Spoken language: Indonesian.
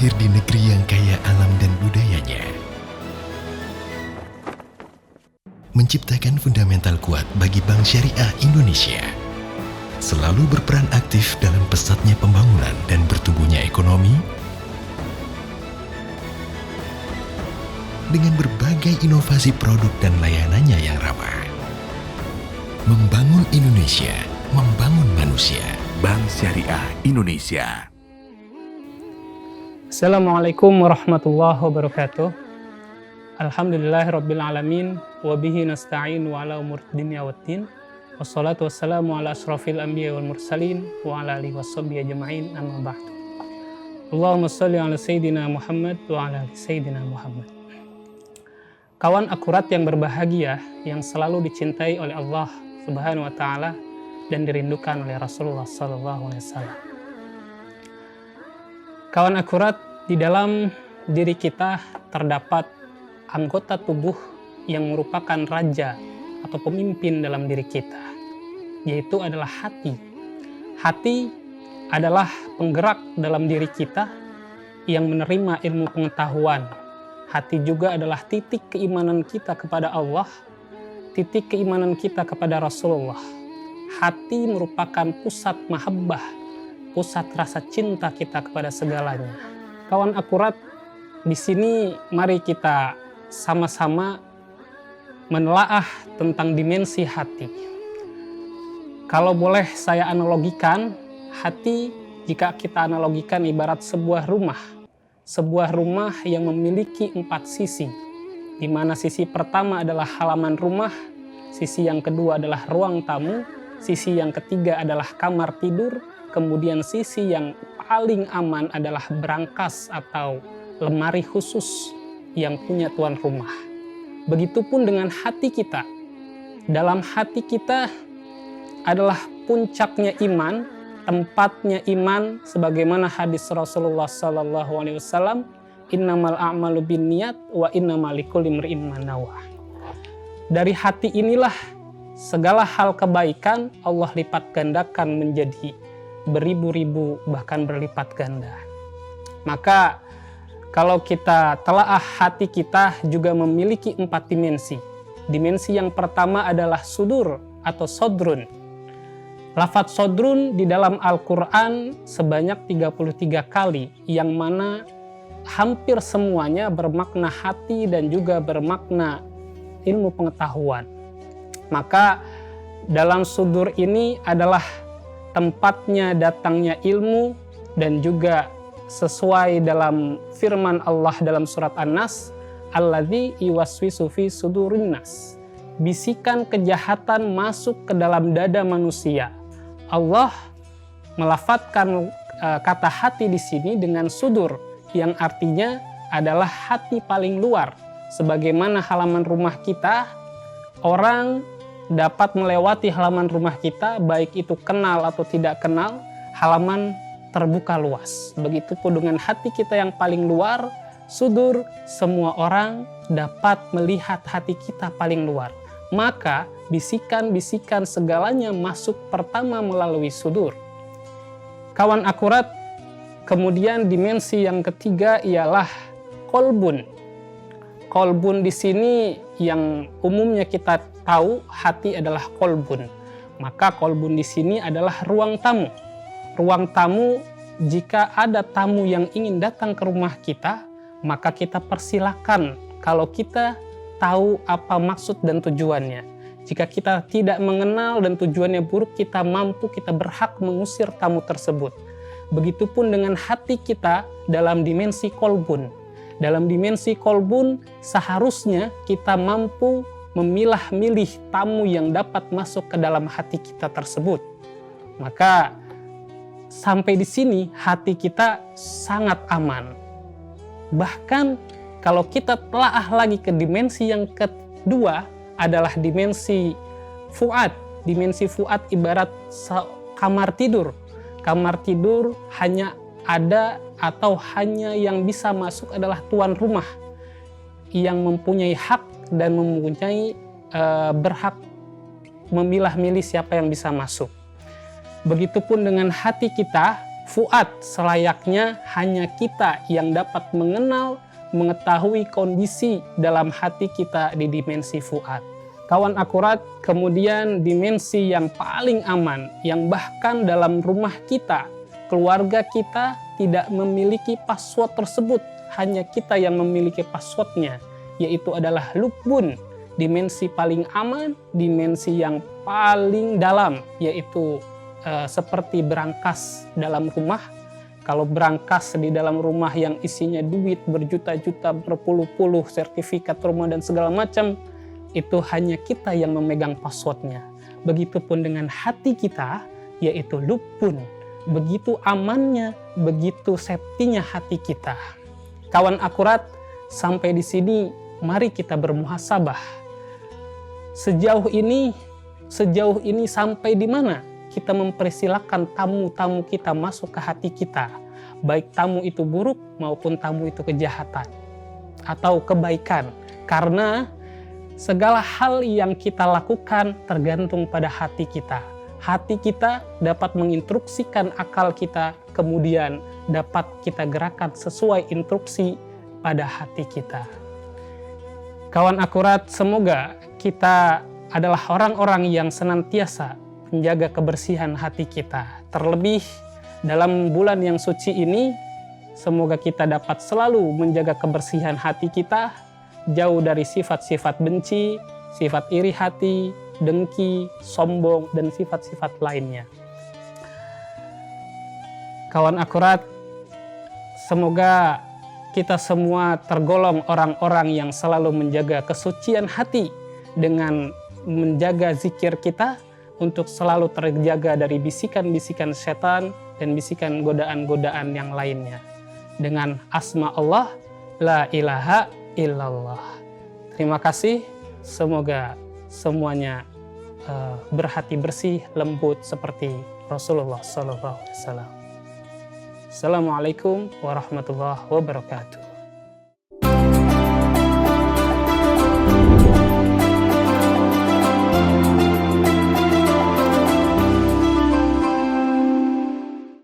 lahir di negeri yang kaya alam dan budayanya, menciptakan fundamental kuat bagi Bank Syariah Indonesia, selalu berperan aktif dalam pesatnya pembangunan dan bertumbuhnya ekonomi, dengan berbagai inovasi produk dan layanannya yang ramah. Membangun Indonesia, membangun manusia. Bank Syariah Indonesia. Assalamualaikum warahmatullahi wabarakatuh. Alhamdulillahirabbil alamin wa bihi nasta'in wa ala umur dunya waddin. Wassalatu wassalamu ala asrofil anbiya wal mursalin wa ala alihi washabbihi ajma'in, amma ba'du. Allahumma shalli ala sayyidina Muhammad wa ala ali sayyidina Muhammad. Kawan akurat yang berbahagia, yang selalu dicintai oleh Allah Subhanahu wa taala dan dirindukan oleh Rasulullah sallallahu alaihi wasallam. Kawan akurat, di dalam diri kita terdapat anggota tubuh yang merupakan raja atau pemimpin dalam diri kita, yaitu adalah hati. Hati adalah penggerak dalam diri kita yang menerima ilmu pengetahuan. Hati juga adalah titik keimanan kita kepada Allah, titik keimanan kita kepada Rasulullah. Hati merupakan pusat mahabbah, pusat rasa cinta kita kepada segalanya. Kawan akurat, di sini mari kita sama-sama menelaah tentang dimensi hati. Kalau boleh saya analogikan, hati jika kita analogikan ibarat sebuah rumah. Sebuah rumah yang memiliki 4 sisi, di mana sisi pertama adalah halaman rumah, sisi yang kedua adalah ruang tamu, sisi yang ketiga adalah kamar tidur, kemudian sisi yang paling aman adalah brankas atau lemari khusus yang punya tuan rumah. Begitupun dengan hati kita. Dalam hati kita adalah puncaknya iman, tempatnya iman, sebagaimana hadis Rasulullah SAW, innamal a'malu binniyat wa innamal likulli imri'in ma nawa. Dari hati inilah segala hal kebaikan Allah lipat gandakan menjadi beribu-ribu, bahkan berlipat ganda. Maka kalau kita telaah, hati kita juga memiliki 4 dimensi. Dimensi yang pertama adalah sudur atau sodrun. Lafadz sodrun di dalam Al-Quran sebanyak 33 kali, yang mana hampir semuanya bermakna hati dan juga bermakna ilmu pengetahuan. Maka dalam sudur ini adalah tempatnya datangnya ilmu, dan juga sesuai dalam firman Allah dalam surat An-Nas, alladzi yuwaswisu fi sudurin nas. Bisikan kejahatan masuk ke dalam dada manusia. Allah melafadzkan kata hati di sini dengan sudur, yang artinya adalah hati paling luar. Sebagaimana halaman rumah kita, orang dapat melewati halaman rumah kita, baik itu kenal atau tidak kenal, halaman terbuka luas. Begitupun dengan hati kita yang paling luar, sudur, semua orang dapat melihat hati kita paling luar. Maka bisikan-bisikan segalanya masuk pertama melalui sudur. Kawan akurat, kemudian dimensi yang ketiga ialah kolbun. Kolbun di sini yang umumnya kita tahu hati adalah kolbun. Maka kolbun di sini adalah ruang tamu. Ruang tamu, jika ada tamu yang ingin datang ke rumah kita, maka kita persilakan kalau kita tahu apa maksud dan tujuannya. Jika kita tidak mengenal dan tujuannya buruk, kita mampu, kita berhak mengusir tamu tersebut. Begitupun dengan hati kita dalam dimensi kolbun. Dalam dimensi kolbun, seharusnya kita mampu memilah-milih tamu yang dapat masuk ke dalam hati kita tersebut. Maka sampai di sini hati kita sangat aman. Bahkan kalau kita telaah lagi ke dimensi yang kedua adalah dimensi fuad. Dimensi fuad ibarat kamar tidur. Kamar tidur hanya ada atau hanya yang bisa masuk adalah tuan rumah yang mempunyai hak dan mempunyai berhak memilah-milih siapa yang bisa masuk. Begitupun dengan hati kita, fuad selayaknya hanya kita yang dapat mengenal, mengetahui kondisi dalam hati kita di dimensi fuad. Kawan akurat, kemudian dimensi yang paling aman, yang bahkan dalam rumah kita, keluarga kita tidak memiliki password tersebut, hanya kita yang memiliki passwordnya, yaitu adalah lubun, dimensi paling aman, dimensi yang paling dalam, yaitu seperti berangkas dalam rumah. Kalau berangkas di dalam rumah yang isinya duit berjuta-juta, berpuluh-puluh sertifikat rumah dan segala macam, itu hanya kita yang memegang passwordnya. Begitupun dengan hati kita, yaitu lubun. Begitu amannya, begitu safety-nya hati kita. Kawan akurat, sampai di sini mari kita bermuhasabah. Sejauh ini sampai di mana kita mempersilahkan tamu-tamu kita masuk ke hati kita, baik tamu itu buruk maupun tamu itu kejahatan atau kebaikan. Karena segala hal yang kita lakukan tergantung pada hati kita. Hati kita dapat menginstruksikan akal kita, kemudian dapat kita gerakan sesuai instruksi pada hati kita. Kawan akurat, semoga kita adalah orang-orang yang senantiasa menjaga kebersihan hati kita. Terlebih dalam bulan yang suci ini, semoga kita dapat selalu menjaga kebersihan hati kita, jauh dari sifat-sifat benci, sifat iri hati, dengki, sombong, dan sifat-sifat lainnya. Kawan akurat, semoga kita semua tergolong orang-orang yang selalu menjaga kesucian hati dengan menjaga zikir kita untuk selalu terjaga dari bisikan-bisikan setan dan bisikan godaan-godaan yang lainnya. Dengan asma Allah, la ilaha illallah. Terima kasih, semoga semuanya berhati bersih, lembut seperti Rasulullah SAW. Assalamualaikum warahmatullahi wabarakatuh.